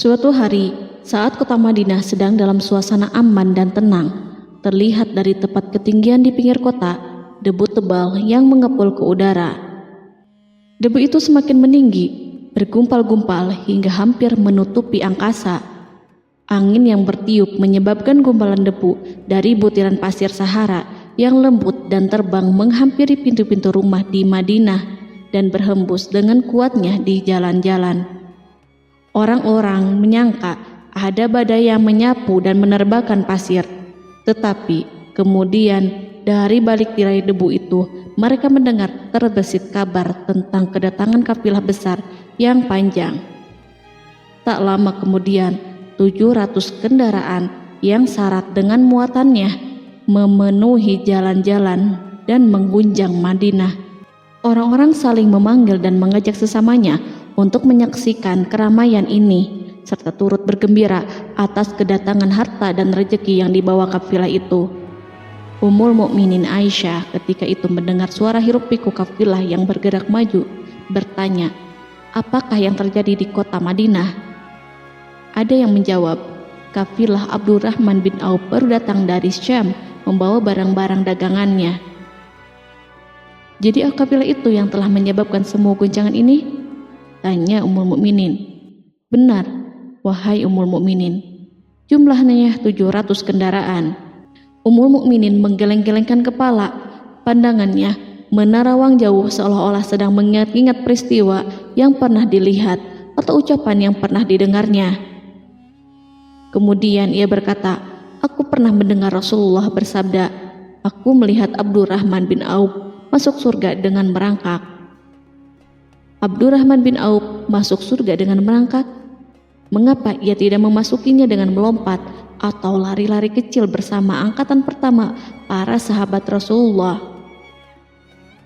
Suatu hari, saat kota Madinah sedang dalam suasana aman dan tenang, terlihat dari tepat ketinggian di pinggir kota, debu tebal yang mengepul ke udara. Debu itu semakin meninggi, bergumpal-gumpal hingga hampir menutupi angkasa. Angin yang bertiup menyebabkan gumpalan debu dari butiran pasir Sahara yang lembut dan terbang menghampiri pintu-pintu rumah di Madinah dan berhembus dengan kuatnya di jalan-jalan. Orang-orang menyangka ada badai yang menyapu dan menerbangkan pasir, tetapi kemudian dari balik tirai debu itu mereka mendengar terbesit kabar tentang kedatangan kafilah besar yang panjang. Tak lama kemudian 700 kendaraan yang syarat dengan muatannya memenuhi jalan-jalan dan mengguncang Madinah. Orang-orang saling memanggil dan mengajak sesamanya untuk menyaksikan keramaian ini, serta turut bergembira atas kedatangan harta dan rezeki yang dibawa kafilah itu. Ummul Mukminin Aisyah ketika itu mendengar suara hiruk-pikuk kafilah yang bergerak maju, bertanya, apakah yang terjadi di kota Madinah? Ada yang menjawab, kafilah Abdurrahman bin Auf baru datang dari Syam membawa barang-barang dagangannya. Jadi kafilah itu yang telah menyebabkan semua guncangan ini? Tanya Ummul Mukminin. Benar, wahai Ummul Mukminin. Jumlahnya 700 kendaraan. Ummul Mukminin menggeleng-gelengkan kepala. Pandangannya menerawang jauh seolah-olah sedang mengingat-ingat peristiwa yang pernah dilihat atau ucapan yang pernah didengarnya. Kemudian ia berkata, aku pernah mendengar Rasulullah bersabda, aku melihat Abdurrahman bin Auf masuk surga dengan merangkak. Abdurrahman bin Auf masuk surga dengan merangkak? Mengapa ia tidak memasukinya dengan melompat atau lari-lari kecil bersama angkatan pertama para sahabat Rasulullah?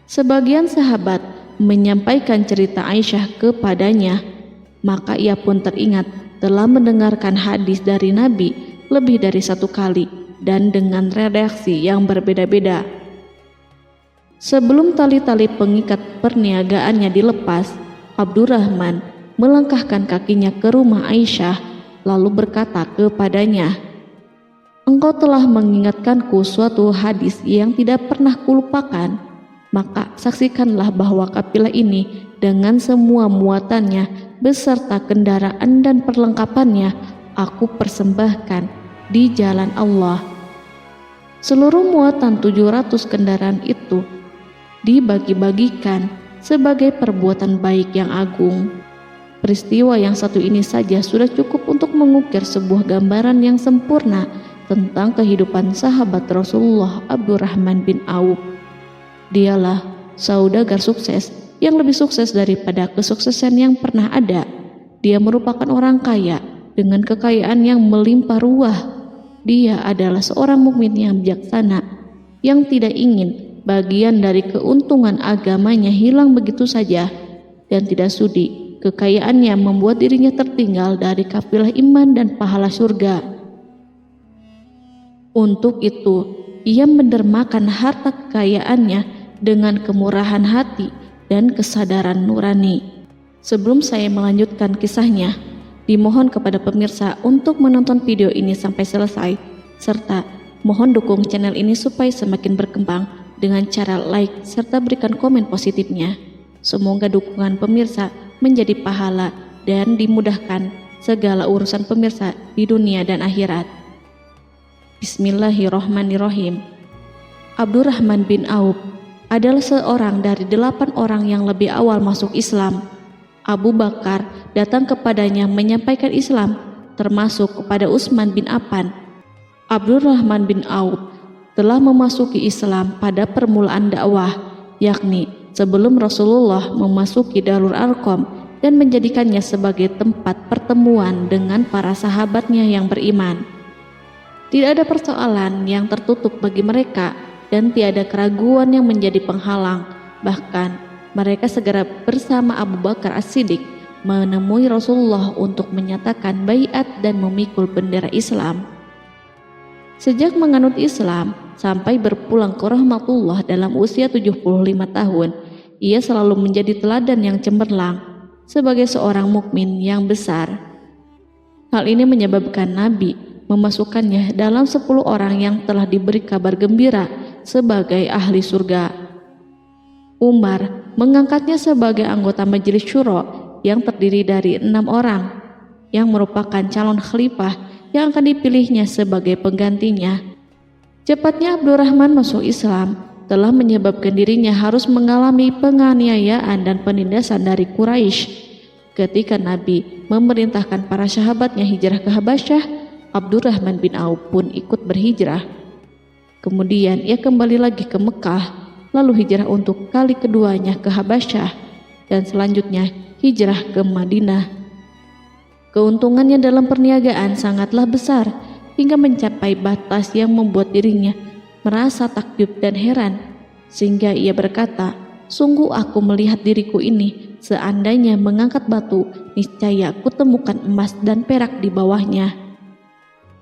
Sebagian sahabat menyampaikan cerita Aisyah kepadanya, maka ia pun teringat telah mendengarkan hadis dari Nabi lebih dari satu kali dan dengan redaksi yang berbeda-beda. Sebelum tali-tali pengikat perniagaannya dilepas, Abdurrahman melangkahkan kakinya ke rumah Aisyah lalu berkata kepadanya, engkau telah mengingatkanku suatu hadis yang tidak pernah kulupakan, maka saksikanlah bahwa kafilah ini dengan semua muatannya beserta kendaraan dan perlengkapannya aku persembahkan di jalan Allah. Seluruh muatan 700 kendaraan itu dibagi-bagikan sebagai perbuatan baik yang agung. Peristiwa yang satu ini saja sudah cukup untuk mengukir sebuah gambaran yang sempurna tentang kehidupan sahabat Rasulullah Abdurrahman bin Auf. Dialah saudagar sukses yang lebih sukses daripada kesuksesan yang pernah ada. Dia merupakan orang kaya dengan kekayaan yang melimpah ruah. Dia adalah seorang mukmin yang bijaksana yang tidak ingin bagian dari keuntungan agamanya hilang begitu saja dan tidak sudi kekayaannya membuat dirinya tertinggal dari kafilah iman dan pahala surga. Untuk itu, ia mendermakan harta kekayaannya dengan kemurahan hati dan kesadaran nurani. Sebelum saya melanjutkan kisahnya, dimohon kepada pemirsa untuk menonton video ini sampai selesai, serta mohon dukung channel ini supaya semakin berkembang dengan cara like serta berikan komen positifnya. Semoga dukungan pemirsa menjadi pahala dan dimudahkan segala urusan pemirsa di dunia dan akhirat. Bismillahirrohmanirrohim. Abdurrahman bin Auf adalah seorang dari 8 orang yang lebih awal masuk Islam. Abu Bakar datang kepadanya menyampaikan Islam, termasuk kepada Utsman bin Affan. Abdurrahman bin Auf telah memasuki Islam pada permulaan dakwah, yakni sebelum Rasulullah memasuki Darul Arqam dan menjadikannya sebagai tempat pertemuan dengan para sahabatnya yang beriman. Tidak ada persoalan yang tertutup bagi mereka dan tiada keraguan yang menjadi penghalang. Bahkan mereka segera bersama Abu Bakar As-Siddiq menemui Rasulullah untuk menyatakan baiat dan memikul bendera Islam. Sejak menganut Islam sampai berpulang ke rahmatullah dalam usia 75 tahun, ia selalu menjadi teladan yang cemerlang sebagai seorang mukmin yang besar. Hal ini menyebabkan Nabi memasukkannya dalam 10 orang yang telah diberi kabar gembira sebagai ahli surga. Umar mengangkatnya sebagai anggota majelis syuro yang terdiri dari 6 orang yang merupakan calon khalifah yang akan dipilihnya sebagai penggantinya. Cepatnya Abdurrahman masuk Islam telah menyebabkan dirinya harus mengalami penganiayaan dan penindasan dari Quraisy. Ketika Nabi memerintahkan para sahabatnya hijrah ke Habasyah, Abdurrahman bin Auf pun ikut berhijrah. Kemudian ia kembali lagi ke Mekah, lalu hijrah untuk kali keduanya ke Habasyah, dan selanjutnya hijrah ke Madinah. Keuntungannya dalam perniagaan sangatlah besar, hingga mencapai batas yang membuat dirinya merasa takjub dan heran, sehingga ia berkata, "Sungguh aku melihat diriku ini, seandainya mengangkat batu, niscaya aku temukan emas dan perak di bawahnya."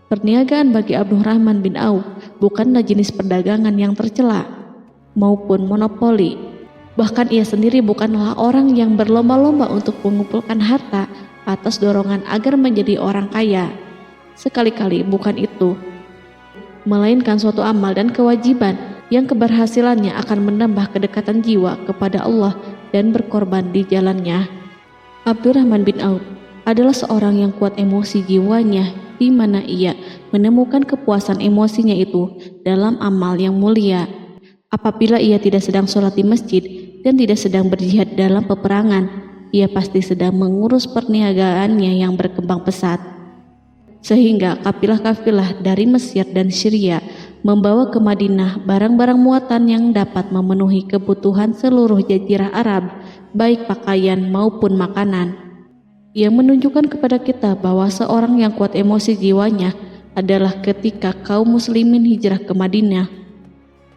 Perniagaan bagi Abdurrahman bin Auf bukanlah jenis perdagangan yang tercela maupun monopoli. Bahkan ia sendiri bukanlah orang yang berlomba-lomba untuk mengumpulkan harta atas dorongan agar menjadi orang kaya. Sekali-kali bukan itu, melainkan suatu amal dan kewajiban yang keberhasilannya akan menambah kedekatan jiwa kepada Allah dan berkorban di jalannya. Abdurrahman bin Auf adalah seorang yang kuat emosi jiwanya, di mana ia menemukan kepuasan emosinya itu dalam amal yang mulia. Apabila ia tidak sedang sholat di masjid dan tidak sedang berjihad dalam peperangan, ia pasti sedang mengurus perniagaannya yang berkembang pesat. Sehingga kafilah-kafilah dari Mesir dan Syria membawa ke Madinah barang-barang muatan yang dapat memenuhi kebutuhan seluruh jazirah Arab, baik pakaian maupun makanan. Yang menunjukkan kepada kita bahwa seorang yang kuat emosi jiwanya adalah ketika kaum muslimin hijrah ke Madinah.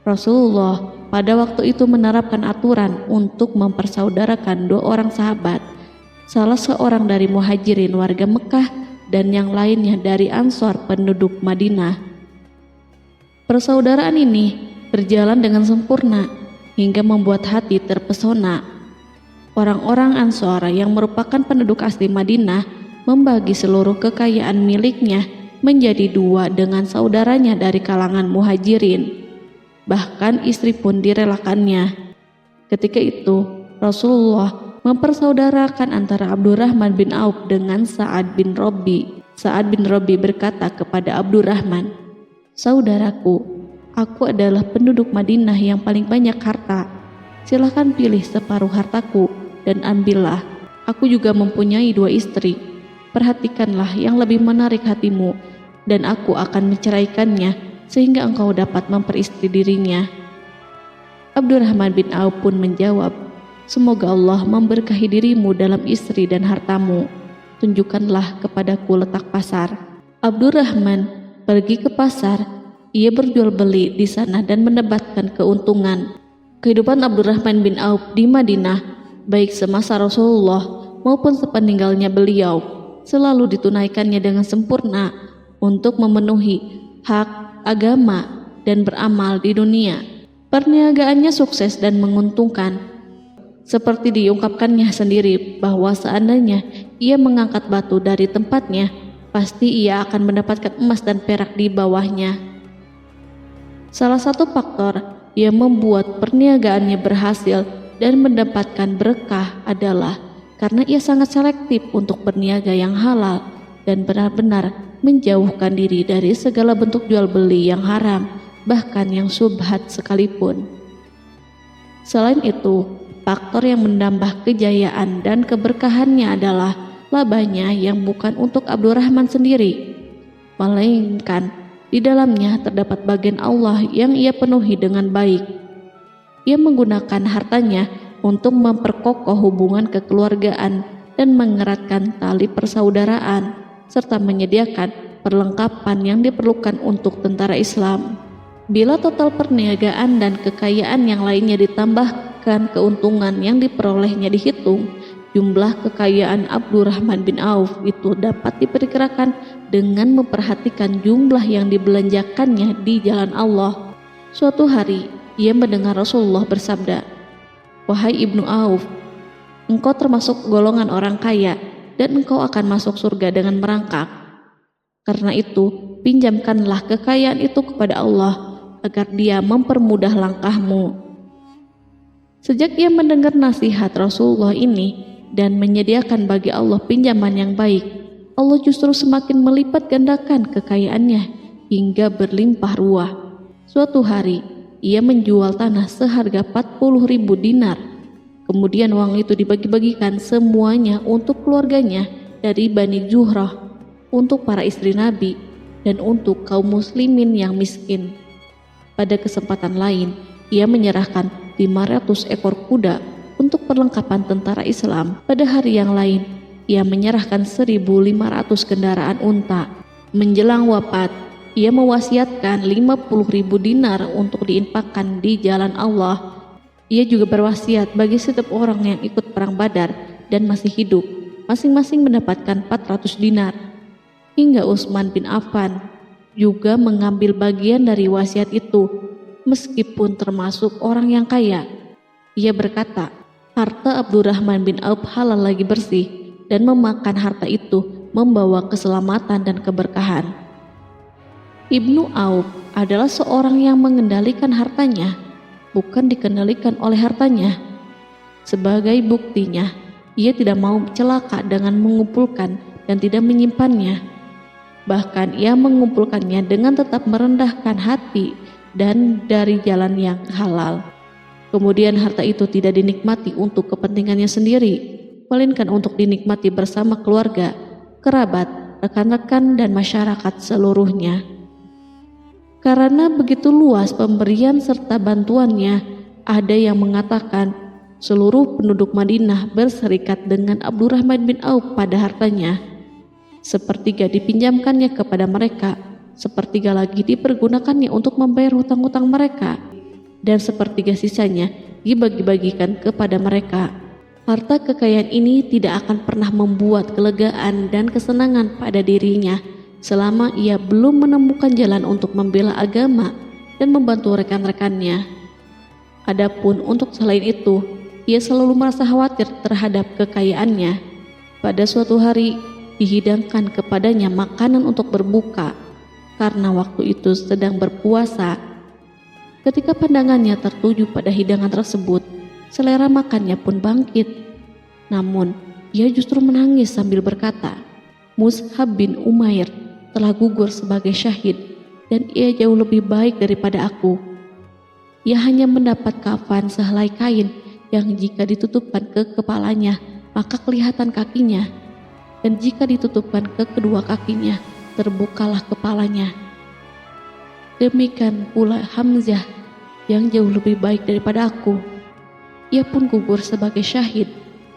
Rasulullah pada waktu itu menerapkan aturan untuk mempersaudarakan 2 orang sahabat, salah seorang dari muhajirin warga Mekah dan yang lainnya dari Ansor penduduk Madinah. Persaudaraan ini berjalan dengan sempurna hingga membuat hati terpesona. Orang-orang Ansor yang merupakan penduduk asli Madinah membagi seluruh kekayaan miliknya menjadi 2 dengan saudaranya dari kalangan muhajirin. Bahkan istri pun direlakannya. Ketika itu Rasulullah mempersaudarakan antara Abdurrahman bin Auf dengan Sa'ad bin Rabi. Sa'ad bin Rabi berkata kepada Abdurrahman, "Saudaraku, aku adalah penduduk Madinah yang paling banyak harta. Silahkan pilih separuh hartaku dan ambillah. Aku juga mempunyai 2 istri. Perhatikanlah yang lebih menarik hatimu, dan aku akan menceraikannya sehingga engkau dapat memperistri dirinya." Abdurrahman bin Auf pun menjawab, "Semoga Allah memberkahi dirimu dalam istri dan hartamu. Tunjukkanlah kepadaku letak pasar." Abdurrahman pergi ke pasar. Ia berjual beli di sana dan mendapatkan keuntungan. Kehidupan Abdurrahman bin Auf di Madinah, baik semasa Rasulullah maupun sepeninggalnya beliau, selalu ditunaikannya dengan sempurna untuk memenuhi hak agama dan beramal di dunia. Perniagaannya sukses dan menguntungkan. Seperti diungkapkannya sendiri bahwa seandainya ia mengangkat batu dari tempatnya, pasti ia akan mendapatkan emas dan perak di bawahnya. Salah satu faktor yang membuat perniagaannya berhasil dan mendapatkan berkah adalah karena ia sangat selektif untuk berniaga yang halal dan benar-benar menjauhkan diri dari segala bentuk jual beli yang haram, bahkan yang syubhat sekalipun. Selain itu, faktor yang menambah kejayaan dan keberkahannya adalah labanya yang bukan untuk Abdurrahman sendiri, melainkan di dalamnya terdapat bagian Allah yang ia penuhi dengan baik. Ia menggunakan hartanya untuk memperkokoh hubungan kekeluargaan dan mengeratkan tali persaudaraan, serta menyediakan perlengkapan yang diperlukan untuk tentara Islam. Bila total perniagaan dan kekayaan yang lainnya ditambahkan keuntungan yang diperolehnya dihitung, jumlah kekayaan Abdurrahman bin Auf itu dapat diperkirakan dengan memperhatikan jumlah yang dibelanjakannya di jalan Allah. Suatu hari, ia mendengar Rasulullah bersabda, "Wahai Ibnu Auf, engkau termasuk golongan orang kaya dan engkau akan masuk surga dengan merangkak." Karena itu, pinjamkanlah kekayaan itu kepada Allah agar Dia mempermudah langkahmu." Sejak ia mendengar nasihat Rasulullah ini dan menyediakan bagi Allah pinjaman yang baik, Allah justru semakin melipat gandakan kekayaannya hingga berlimpah ruah. Suatu hari, ia menjual tanah seharga 40.000 dinar. Kemudian uang itu dibagi-bagikan semuanya untuk keluarganya dari Bani Zuhrah, untuk para istri Nabi, dan untuk kaum muslimin yang miskin. Pada kesempatan lain, ia menyerahkan 500 ekor kuda untuk perlengkapan tentara Islam. Pada hari yang lain, ia menyerahkan 1.500 kendaraan unta. Menjelang wafat, ia mewasiatkan 50.000 dinar untuk diinfakkan di jalan Allah. Ia juga berwasiat bagi setiap orang yang ikut perang Badar dan masih hidup, masing-masing mendapatkan 400 dinar. Hingga Utsman bin Affan juga mengambil bagian dari wasiat itu, meskipun termasuk orang yang kaya. Ia berkata, harta Abdurrahman bin Auf halal lagi bersih, dan memakan harta itu membawa keselamatan dan keberkahan. Ibnu Auf adalah seorang yang mengendalikan hartanya, bukan dikendalikan oleh hartanya. Sebagai buktinya, ia tidak mau celaka dengan mengumpulkan dan tidak menyimpannya. Bahkan ia mengumpulkannya dengan tetap merendahkan hati dan dari jalan yang halal. Kemudian harta itu tidak dinikmati untuk kepentingannya sendiri, melainkan untuk dinikmati bersama keluarga, kerabat, rekan-rekan, dan masyarakat seluruhnya. Karena begitu luas pemberian serta bantuannya, ada yang mengatakan seluruh penduduk Madinah berserikat dengan Abdurrahman bin Auf pada hartanya. Sepertiga dipinjamkannya kepada mereka, sepertiga lagi dipergunakannya untuk membayar hutang-hutang mereka, dan sepertiga sisanya dibagi-bagikan kepada mereka. Harta kekayaan ini tidak akan pernah membuat kelegaan dan kesenangan pada dirinya selama ia belum menemukan jalan untuk membela agama dan membantu rekan-rekannya. Adapun untuk selain itu, ia selalu merasa khawatir terhadap kekayaannya. Pada suatu hari, dihidangkan kepadanya makanan untuk berbuka karena waktu itu sedang berpuasa. Ketika pandangannya tertuju pada hidangan tersebut, selera makannya pun bangkit. Namun, ia justru menangis sambil berkata, "Mus'hab bin Umair telah gugur sebagai syahid dan ia jauh lebih baik daripada aku. Ia hanya mendapat kafan sehelai kain yang jika ditutupkan ke kepalanya, maka kelihatan kakinya, dan jika ditutupkan ke kedua kakinya, terbukalah kepalanya. Demikian pula Hamzah yang jauh lebih baik daripada aku. Ia pun gugur sebagai syahid,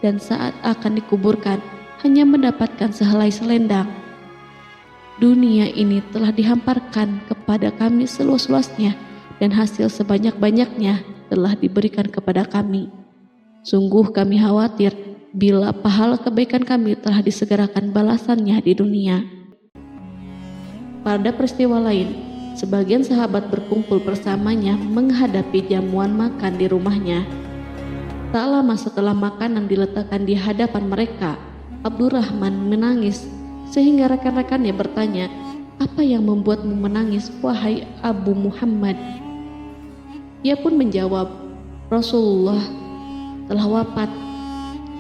dan saat akan dikuburkan hanya mendapatkan sehelai selendang. Dunia ini telah dihamparkan kepada kami seluas-luasnya, dan hasil sebanyak-banyaknya telah diberikan kepada kami. Sungguh kami khawatir bila pahala kebaikan kami telah disegerakan balasannya di dunia." Pada peristiwa lain, sebagian sahabat berkumpul bersamanya menghadapi jamuan makan di rumahnya. Tak lama setelah makanan diletakkan di hadapan mereka, Abdurrahman menangis sehingga rekan-rekannya bertanya, "Apa yang membuatmu menangis, wahai Abu Muhammad?" Ia pun menjawab, "Rasulullah telah wafat,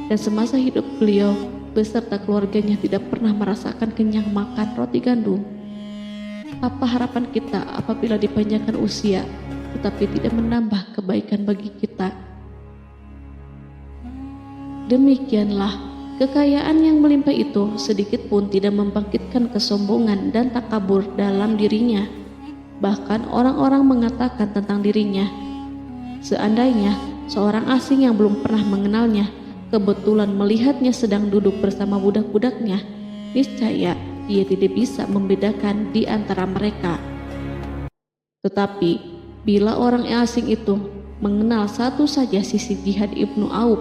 dan semasa hidup beliau beserta keluarganya tidak pernah merasakan kenyang makan roti gandum. Apa harapan kita apabila dipanjangkan usia tetapi tidak menambah kebaikan bagi kita?" Demikianlah, kekayaan yang melimpah itu sedikit pun tidak membangkitkan kesombongan dan takabur dalam dirinya. Bahkan orang-orang mengatakan tentang dirinya, seandainya seorang asing yang belum pernah mengenalnya kebetulan melihatnya sedang duduk bersama budak-budaknya, niscaya ia tidak bisa membedakan di antara mereka. Tetapi bila orang asing itu mengenal satu saja sisi jihad Ibnu Auf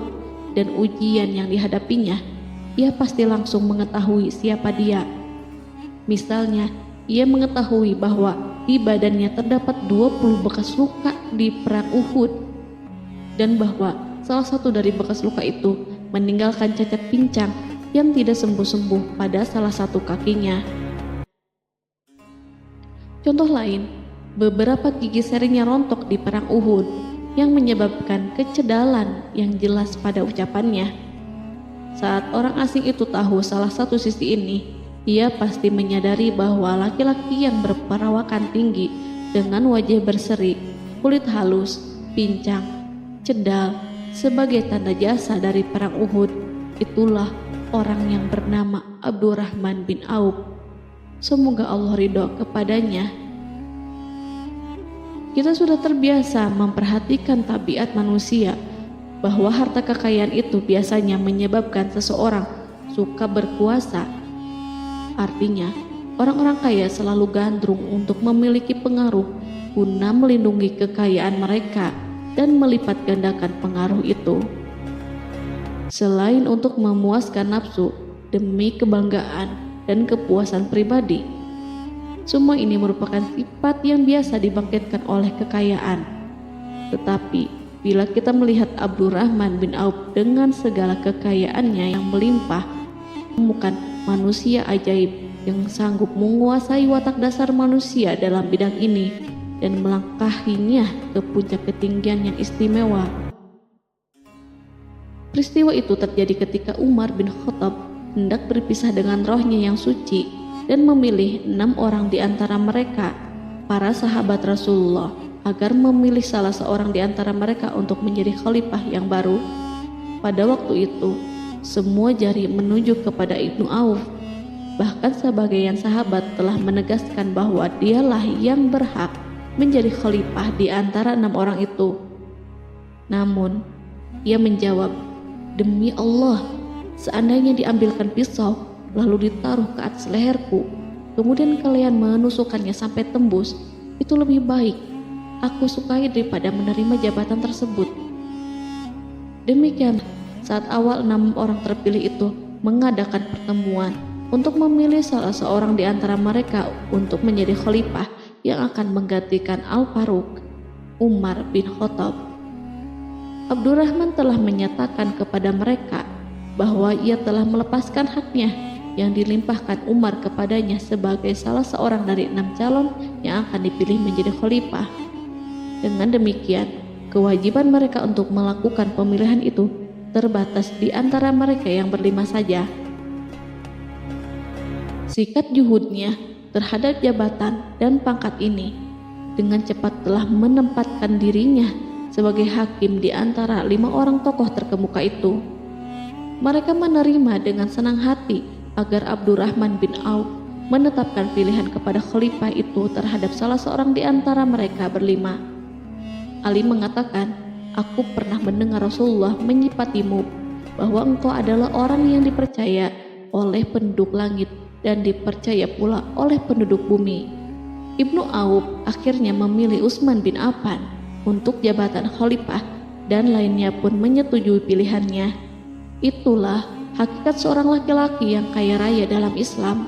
dan ujian yang dihadapinya, ia pasti langsung mengetahui siapa dia. Misalnya, ia mengetahui bahwa di badannya terdapat 20 bekas luka di perang Uhud, dan bahwa salah satu dari bekas luka itu meninggalkan cacat pincang yang tidak sembuh-sembuh pada salah satu kakinya. Contoh lain, beberapa gigi serinya rontok di perang Uhud yang menyebabkan kecedalan yang jelas pada ucapannya. Saat orang asing itu tahu salah satu sisi ini, ia pasti menyadari bahwa laki-laki yang berperawakan tinggi dengan wajah berseri, kulit halus, pincang, cedal sebagai tanda jasa dari perang Uhud, itulah orang yang bernama Abdurrahman bin Auf. Semoga Allah ridho kepadanya. Kita sudah terbiasa memperhatikan tabiat manusia, bahwa harta kekayaan itu biasanya menyebabkan seseorang suka berkuasa. Artinya, orang-orang kaya selalu gandrung untuk memiliki pengaruh guna melindungi kekayaan mereka dan melipat gandakan pengaruh itu. Selain untuk memuaskan nafsu demi kebanggaan dan kepuasan pribadi, semua ini merupakan sifat yang biasa dibangkitkan oleh kekayaan. Tetapi bila kita melihat Abdurrahman bin Auf dengan segala kekayaannya yang melimpah, menemukan manusia ajaib yang sanggup menguasai watak dasar manusia dalam bidang ini dan melangkahinya ke puncak ketinggian yang istimewa. Peristiwa itu terjadi ketika Umar bin Khattab hendak berpisah dengan rohnya yang suci dan memilih 6 orang di antara mereka, para sahabat Rasulullah, agar memilih salah seorang di antara mereka untuk menjadi khalifah yang baru. Pada waktu itu, semua jari menunjuk kepada Ibnu Auf. Bahkan sebagian sahabat telah menegaskan bahwa dialah yang berhak menjadi khalifah di antara 6 orang itu. Namun, ia menjawab, "Demi Allah, seandainya diambilkan pisau lalu ditaruh ke atas leherku, kemudian kalian menusukkannya sampai tembus, itu lebih baik aku sukai daripada menerima jabatan tersebut." Demikian, saat awal 6 orang terpilih itu mengadakan pertemuan untuk memilih salah seorang di antara mereka untuk menjadi khalifah yang akan menggantikan Al-Faruq, Umar bin Khattab, Abdurrahman telah menyatakan kepada mereka bahwa ia telah melepaskan haknya yang dilimpahkan Umar kepadanya sebagai salah seorang dari 6 calon yang akan dipilih menjadi khalifah. Dengan demikian, kewajiban mereka untuk melakukan pemilihan itu terbatas di antara mereka yang berlima saja. Sikat juhudnya terhadap jabatan dan pangkat ini dengan cepat telah menempatkan dirinya sebagai hakim di antara 5 orang tokoh terkemuka itu. Mereka menerima dengan senang hati agar Abdurrahman bin Auf menetapkan pilihan kepada khalifah itu terhadap salah seorang di antara mereka berlima. Ali mengatakan, "Aku pernah mendengar Rasulullah menyifatimu bahwa engkau adalah orang yang dipercaya oleh penduduk langit dan dipercaya pula oleh penduduk bumi." Ibnu Auf akhirnya memilih Utsman bin Affan untuk jabatan khalifah dan lainnya pun menyetujui pilihannya. Itulah hakikat seorang laki-laki yang kaya raya dalam Islam.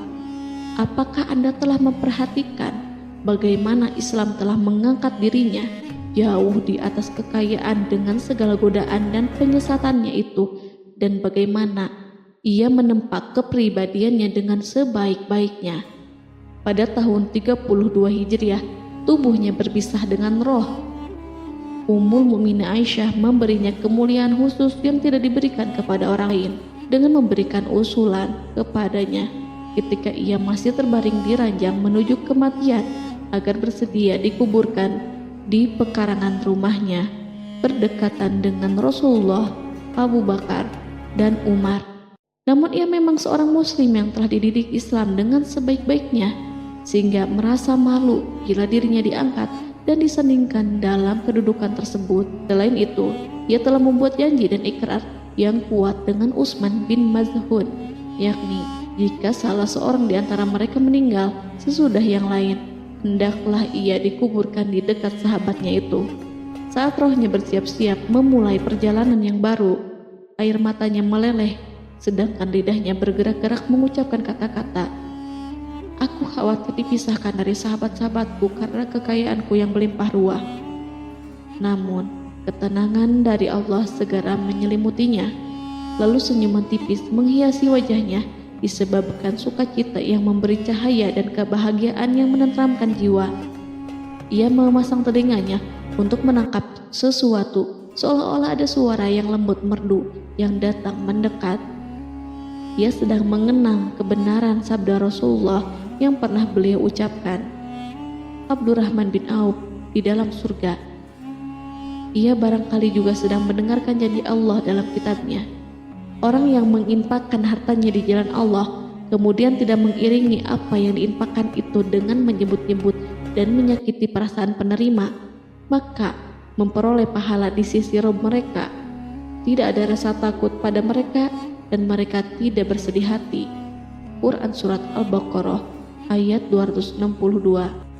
Apakah Anda telah memperhatikan bagaimana Islam telah mengangkat dirinya jauh di atas kekayaan dengan segala godaan dan penyesatannya itu, dan bagaimana ia menempa kepribadiannya dengan sebaik-baiknya? Pada tahun 32 Hijriah, tubuhnya berpisah dengan roh. Ummul Mukminin Aisyah memberinya kemuliaan khusus yang tidak diberikan kepada orang lain dengan memberikan usulan kepadanya ketika ia masih terbaring di ranjang menuju kematian agar bersedia dikuburkan di pekarangan rumahnya berdekatan dengan Rasulullah, Abu Bakar, dan Umar. Namun ia memang seorang muslim yang telah dididik Islam dengan sebaik-baiknya, sehingga merasa malu bila dirinya diangkat dan disandingkan dalam kedudukan tersebut. Selain itu, ia telah membuat janji dan ikrar yang kuat dengan Utsman bin Maz'un, yakni jika salah seorang di antara mereka meninggal sesudah yang lain, hendaklah ia dikuburkan di dekat sahabatnya itu. Saat rohnya bersiap-siap memulai perjalanan yang baru, air matanya meleleh, sedangkan lidahnya bergerak-gerak mengucapkan kata-kata, "Aku khawatir dipisahkan dari sahabat-sahabatku karena kekayaanku yang melimpah ruah." Namun, ketenangan dari Allah segera menyelimutinya. Lalu senyuman tipis menghiasi wajahnya disebabkan sukacita yang memberi cahaya dan kebahagiaan yang menenteramkan jiwa. Ia memasang telinganya untuk menangkap sesuatu, seolah-olah ada suara yang lembut merdu yang datang mendekat. Ia sedang mengenang kebenaran sabda Rasulullah yang pernah beliau ucapkan, Abdurrahman bin Auf di dalam surga. Ia barangkali juga sedang mendengarkan janji Allah dalam kitabnya. Orang yang menginfakkan hartanya di jalan Allah, kemudian tidak mengiringi apa yang diinfakkan itu dengan menyebut-nyebut dan menyakiti perasaan penerima, maka memperoleh pahala di sisi Rabb mereka. Tidak ada rasa takut pada mereka dan mereka tidak bersedih hati. Quran Surat Al-Baqarah ayat 262.